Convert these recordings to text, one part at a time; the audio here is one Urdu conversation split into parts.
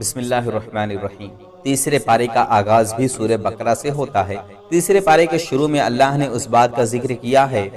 بسم اللہ الرحمن الرحیم۔ تیسرے پارے کا آغاز بھی سورہ بقرہ سے ہوتا ہے۔ تیسرے پارے کے شروع میں اللہ نے اس بات کا ذکر کیا ہے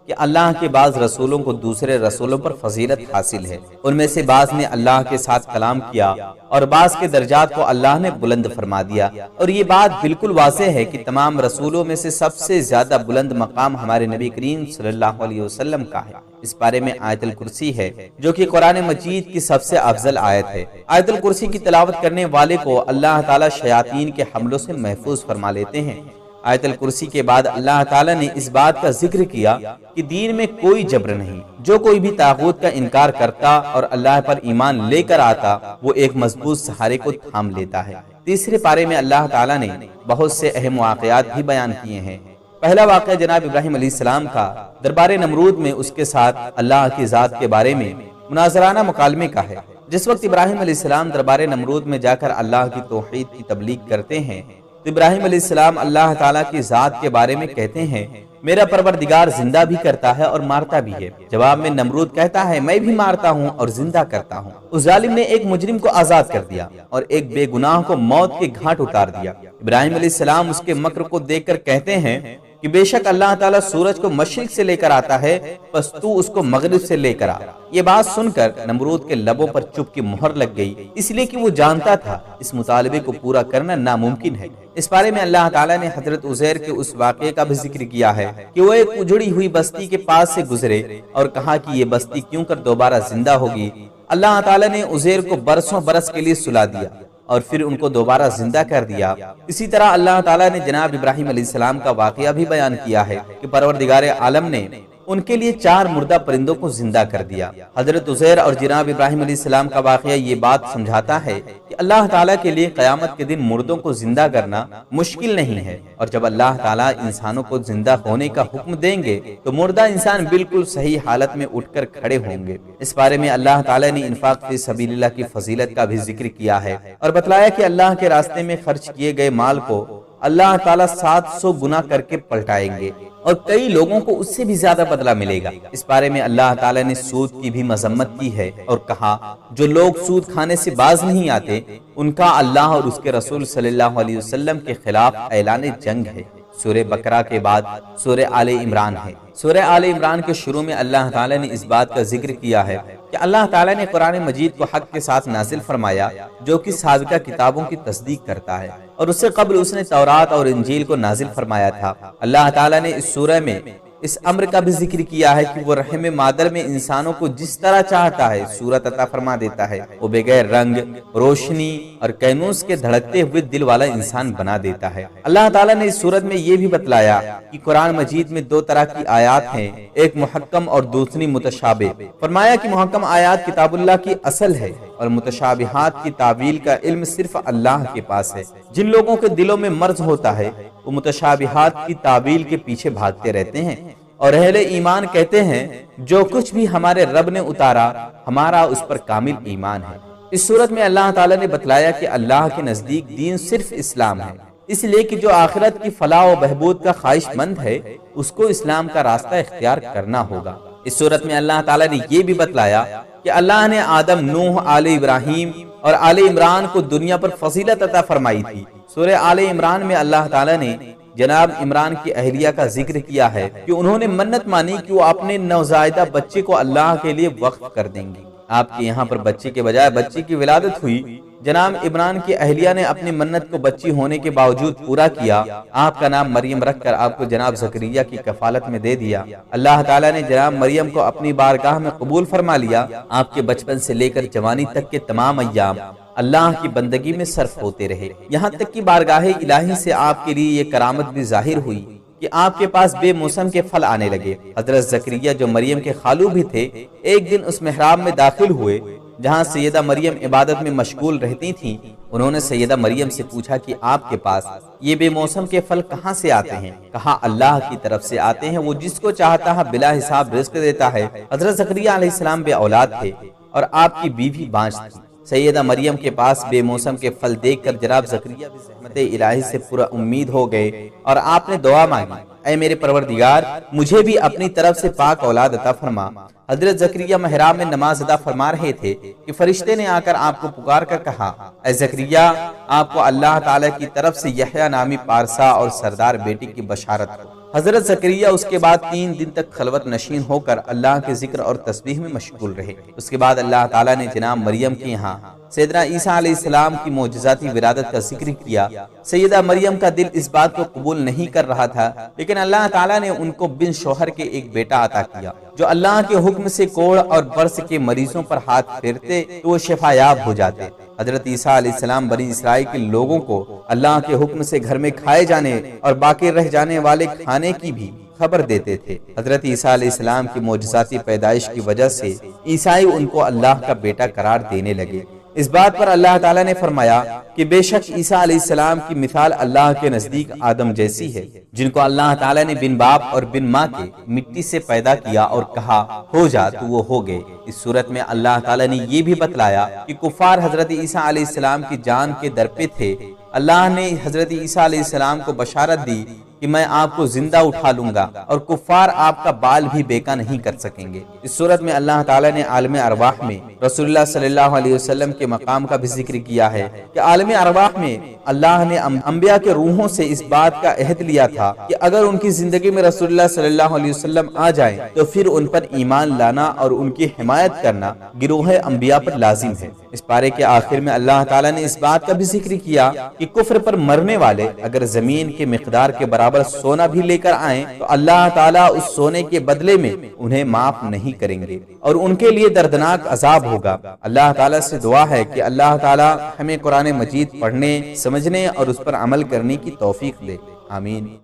کہ اللہ کے بعض رسولوں کو دوسرے رسولوں پر فضیلت حاصل ہے۔ ان میں سے بعض نے اللہ کے ساتھ کلام کیا اور بعض کے درجات کو اللہ نے بلند فرما دیا، اور یہ بات بالکل واضح ہے کہ تمام رسولوں میں سے سب سے زیادہ بلند مقام ہمارے نبی کریم صلی اللہ علیہ وسلم کا ہے۔ اس بارے میں آیت الکرسی ہے جو کہ قرآن مجید کی سب سے افضل آیت ہے۔ آیت الکرسی کی تلاوت کرنے والے کو اللہ تعالیٰ شیاطین کے حملوں سے محفوظ فرما لیتے ہیں۔ آیت الکرسی کے بعد اللہ تعالیٰ نے اس بات کا ذکر کیا کہ دین میں کوئی جبر نہیں۔ جو کوئی بھی طاغوت کا انکار کرتا اور اللہ پر ایمان لے کر آتا، وہ ایک مضبوط سہارے کو تھام لیتا ہے۔ تیسرے پارے میں اللہ تعالیٰ نے بہت سے اہم واقعات بھی بیان کیے ہیں۔ پہلا واقعہ جناب ابراہیم علیہ السلام کا دربار نمرود میں اس کے ساتھ اللہ کی ذات کے بارے میں مناظرانہ مکالمے کا ہے۔ جس وقت ابراہیم علیہ السلام دربار نمرود میں جا کر اللہ کی توحید کی تبلیغ کرتے ہیں تو ابراہیم علیہ السلام اللہ تعالیٰ کی ذات کے بارے میں کہتے ہیں، میرا پروردگار زندہ بھی کرتا ہے اور مارتا بھی ہے۔ جواب میں نمرود کہتا ہے، میں بھی مارتا ہوں اور زندہ کرتا ہوں۔ اس ظالم نے ایک مجرم کو آزاد کر دیا اور ایک بے گناہ کو موت کے گھاٹ اتار دیا۔ ابراہیم علیہ السلام اس کے مکر کو دیکھ کر کہتے ہیں کہ بے شک اللہ تعالیٰ سورج کو مشرق سے لے کر آتا ہے، پس تو اس کو مغرب سے لے کر آ۔ یہ بات سن کر نمرود کے لبوں پر چپ کی مہر لگ گئی، اس لیے کہ وہ جانتا تھا اس مطالبے کو پورا کرنا ناممکن ہے۔ اس بارے میں اللہ تعالیٰ نے حضرت عزیر کے اس واقعے کا بھی ذکر کیا ہے کہ وہ ایک اجڑی ہوئی بستی کے پاس سے گزرے اور کہا کہ یہ بستی کیوں کر دوبارہ زندہ ہوگی۔ اللہ تعالیٰ نے عزیر کو برسوں برس کے لیے سلا دیا اور پھر ان کو دوبارہ زندہ کر دیا۔ اسی طرح اللہ تعالیٰ نے جناب ابراہیم علیہ السلام کا واقعہ بھی بیان کیا ہے کہ پروردگار عالم نے ان کے لیے 4 مردہ پرندوں کو زندہ کر دیا۔ حضرت عزیر اور جناب ابراہیم علیہ السلام کا واقعہ یہ بات سمجھاتا ہے کہ اللہ تعالیٰ کے لیے قیامت کے دن مردوں کو زندہ کرنا مشکل نہیں ہے، اور جب اللہ تعالیٰ انسانوں کو زندہ ہونے کا حکم دیں گے تو مردہ انسان بالکل صحیح حالت میں اٹھ کر کھڑے ہوں گے۔ اس بارے میں اللہ تعالیٰ نے انفاق فی سبیل اللہ کی فضیلت کا بھی ذکر کیا ہے اور بتلایا کہ اللہ کے راستے میں خرچ کیے گئے مال کو اللہ تعالیٰ 700 گنا کر کے پلٹائیں گے اور کئی لوگوں کو اس سے بھی زیادہ بدلہ ملے گا۔ اس بارے میں اللہ تعالیٰ نے سود کی بھی مذمت کی ہے اور کہا، جو لوگ سود کھانے سے باز نہیں آتے ان کا اللہ اور اس کے رسول صلی اللہ علیہ وسلم کے خلاف اعلان جنگ ہے۔ سورہ بقرہ کے بعد سورہ آل عمران ہے۔ سورہ آل عمران کے شروع میں اللہ تعالیٰ نے اس بات کا ذکر کیا ہے کہ اللہ تعالیٰ نے قرآن مجید کو حق کے ساتھ نازل فرمایا جو کہ سابقہ کتابوں کی تصدیق کرتا ہے، اور اس سے قبل اس نے تورات اور انجیل کو نازل فرمایا تھا۔ اللہ تعالیٰ نے اس سورہ میں اس امر کا بھی ذکر کیا ہے کہ وہ رحم مادر میں انسانوں کو جس طرح چاہتا ہے صورت عطا فرما دیتا ہے۔ وہ بغیر رنگ، روشنی اور کینوس کے دھڑکتے ہوئے دل والا انسان بنا دیتا ہے۔ اللہ تعالیٰ نے اس سورت میں یہ بھی بتلایا کہ قرآن مجید میں 2 طرح کی آیات ہیں، ایک محکم اور دوسری متشابہ۔ فرمایا کہ محکم آیات کتاب اللہ کی اصل ہے اور متشابہات کی تعویل کا علم صرف اللہ کے پاس ہے۔ جن لوگوں کے دلوں میں مرض ہوتا ہے وہ متشابہات کی تعویل کے پیچھے بھاگتے رہتے ہیں، اور اہل ایمان کہتے ہیں جو کچھ بھی ہمارے رب نے اتارا ہمارا اس پر کامل ایمان ہے۔ اس صورت میں اللہ تعالیٰ نے بتلایا کہ اللہ کے نزدیک دین صرف اسلام ہے، اس لیے کہ جو آخرت کی فلاح و بہبود کا خواہش مند ہے اس کو اسلام کا راستہ اختیار کرنا ہوگا۔ اس صورت میں اللہ تعالیٰ نے یہ بھی بتلایا کہ اللہ نے آدم، نوح، آل ابراہیم اور آل عمران کو دنیا پر فضیلت عطا فرمائی تھی۔ سورہ آل عمران میں اللہ تعالیٰ نے جناب عمران کی اہلیہ کا ذکر کیا ہے کہ انہوں نے منت مانی کہ وہ اپنے نوزائیدہ بچے کو اللہ کے لیے وقف کر دیں گی۔ آپ کے یہاں پر بچے کے بجائے بچی کی ولادت ہوئی۔ جناب عمران کی اہلیہ نے اپنی منت کو بچی ہونے کے باوجود پورا کیا۔ آپ کا نام مریم رکھ کر آپ کو جناب زکریا کی کفالت میں دے دیا۔ اللہ تعالیٰ نے جناب مریم کو اپنی بارگاہ میں قبول فرما لیا۔ آپ کے بچپن سے لے کر جوانی تک کے تمام ایام اللہ کی بندگی میں صرف ہوتے رہے، یہاں تک کہ بارگاہ الہی سے آپ کے لیے یہ کرامت بھی ظاہر ہوئی کہ آپ کے پاس بے موسم کے پھل آنے لگے۔ حضرت زکریا جو مریم کے خالو بھی تھے ایک دن اس محراب میں داخل ہوئے جہاں سیدہ مریم عبادت میں مشغول رہتی تھیں۔ انہوں نے سیدہ مریم سے پوچھا کہ آپ کے پاس یہ بے موسم کے پھل کہاں سے آتے ہیں؟ کہا اللہ کی طرف سے آتے ہیں، وہ جس کو چاہتا ہے بلا حساب رزق دیتا ہے۔ حضرت زکریا علیہ السلام بے اولاد تھے اور آپ کی بیوی بانجھ تھی۔ سیدہ مریم کے پاس بے موسم کے پھل دیکھ کر جناب زکریا بھی رحمت الہی سے پورا امید ہو گئے اور آپ نے دعا مانگی اے میرے پروردگار مجھے بھی اپنی طرف سے پاک اولاد عطا فرما۔ حضرت زکریا محراب میں نماز ادا فرما رہے تھے کہ فرشتے نے آ کر آپ کو پکار کر کہا، اے زکریا آپ کو اللہ تعالیٰ کی طرف سے یحییٰ نامی پارسا اور سردار بیٹی کی بشارت ہو۔ حضرت زکریا اس کے بعد 3 دن تک خلوت نشین ہو کر اللہ کے ذکر اور تسبیح میں مشغول رہے۔ اس کے بعد اللہ تعالیٰ نے جناب مریم کے یہاں سیدنا عیسیٰ علیہ السلام کی معجزاتی ولادت کا ذکر کیا۔ سیدہ مریم کا دل اس بات کو قبول نہیں کر رہا تھا، لیکن اللہ تعالیٰ نے ان کو بن شوہر کے ایک بیٹا عطا کیا جو اللہ کے حکم سے کوڑ اور برس کے مریضوں پر ہاتھ پھیرتے تو وہ شفا یاب ہو جاتے۔ حضرت عیسیٰ علیہ السلام بنی اسرائیل کے لوگوں کو اللہ کے حکم سے گھر میں کھائے جانے اور باقی رہ جانے والے کھانے کی بھی خبر دیتے تھے۔ حضرت عیسیٰ علیہ السلام کی معجزاتی پیدائش کی وجہ سے عیسائی ان کو اللہ کا بیٹا قرار دینے لگے۔ اس بات پر اللہ تعالیٰ نے فرمایا کہ بے شک عیسیٰ علیہ السلام کی مثال اللہ کے نزدیک آدم جیسی ہے، جن کو اللہ تعالیٰ نے بن باپ اور بن ماں کے مٹی سے پیدا کیا اور کہا ہو جا تو وہ ہو گئے۔ اس صورت میں اللہ تعالیٰ نے یہ بھی بتلایا کہ کفار حضرت عیسیٰ علیہ السلام کی جان کے در پہ تھے۔ اللہ نے حضرت عیسیٰ علیہ السلام کو بشارت دی کہ میں آپ کو زندہ اٹھا لوں گا اور کفار آپ کا بال بھی بیکا نہیں کر سکیں گے۔ اس صورت میں اللہ تعالیٰ نے عالم ارواح میں رسول اللہ صلی اللہ علیہ وسلم کے مقام کا بھی ذکر کیا ہے کہ عالم ارواح میں اللہ نے انبیاء کے روحوں سے اس بات کا عہد لیا تھا کہ اگر ان کی زندگی میں رسول اللہ صلی اللہ علیہ وسلم آ جائیں تو پھر ان پر ایمان لانا اور ان کی حمایت کرنا گروہ انبیاء پر لازم ہے۔ اس پارے کے آخر میں اللہ تعالیٰ نے اس بات کا بھی ذکر کیا کہ کفر پر مرنے والے اگر زمین کے مقدار کے برابر سونا بھی لے کر آئیں تو اللہ تعالیٰ اس سونے کے بدلے میں انہیں معاف نہیں کریں گے اور ان کے لیے دردناک عذاب ہوگا۔ اللہ تعالیٰ سے دعا ہے کہ اللہ تعالیٰ ہمیں قرآن مجید پڑھنے، سمجھنے اور اس پر عمل کرنے کی توفیق دے۔ آمین۔